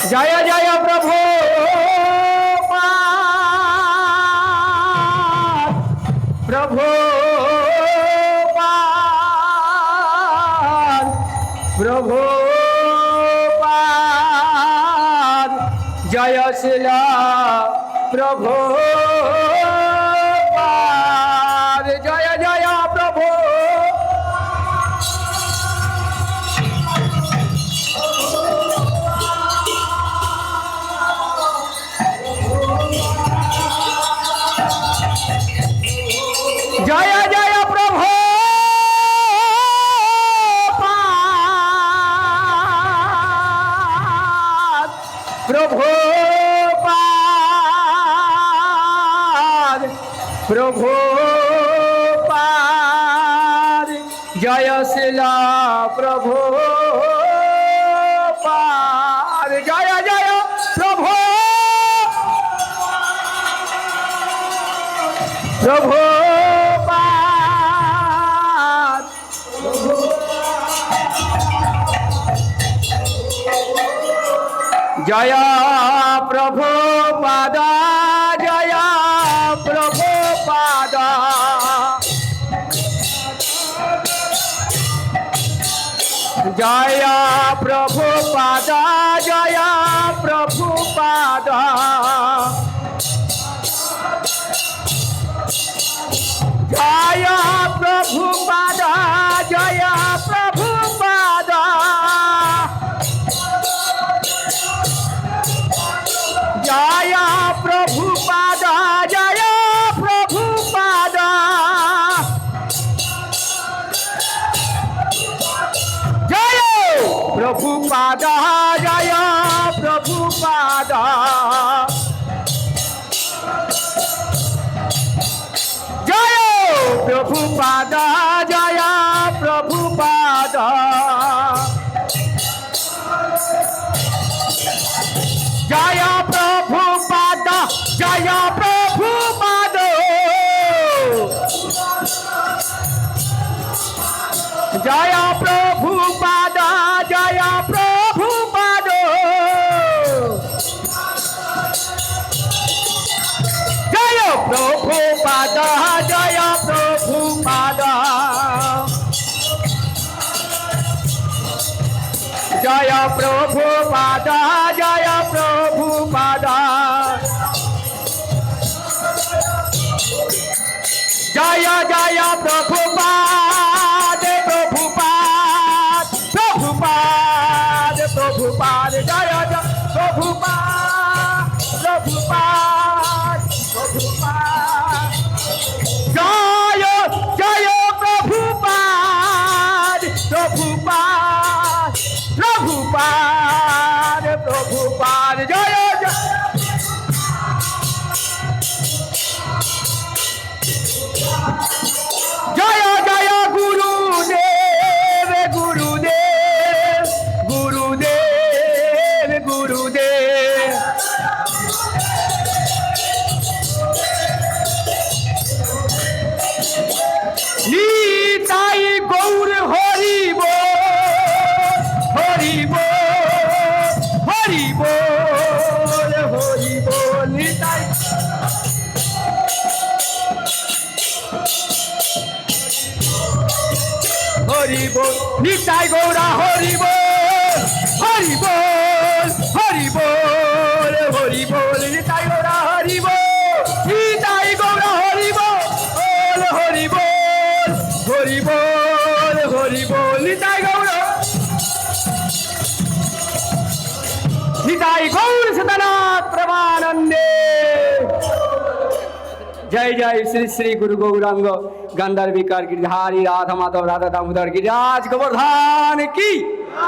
जय जय प्रभु प्रभु प्रभु जय शिला प्रभु जय जय प्रभु जय जय प्रभु प्रभु प्रभु जय शिला प्रभु जय जय प्रभु प्रभु जय प्रभु पादा जय प्रभु पादा जय प्रभु पादा जय प्रभु पादा जय प्रभु पादा जय प्रभु पादा जय प्रभु पादा जय प्रभु पादा जय प्रभु पादा जय प्रभु पादा जय प्रभु पादा जय प्रभु पादा जय प्रभु पादा जय प्रभु पादो जय प्रभु पादा जय प्रभु पादो जय प्रभु पादा जय प्रभु पादा जय प्रभु पादा जय प्रभु पादा जय जय प्रभु पाद प्रभु पाद प्रभु पाद प्रभु पाद जय जय प्रभु पाद प्रभु पाद प्रभु पाद जय जय प्रभु पाद प्रभु पाद प्रभु पाद जय जय जय जय गुरुदेव गुरुदेव गुरुदेव गुरुदेव निताई गौर हरि बोल हरि बोल हरि बोल हरि बोल निताई हरि बोल निताई गौरा हरि बोल हरि बोल हरि बोल हरि बोल निताई गौरा हरि बोल निताई गौरा हरि बोल हरि बोल हरि बोल हरि बोल निताई गौरा निताई गौर सतनाथ प्रमानंदे जय जय श्री श्री गुरु गौरांग गंधर्विकार गिरधारी राधा माधव राधा दामोदर गिरिराज गोवर्धन की।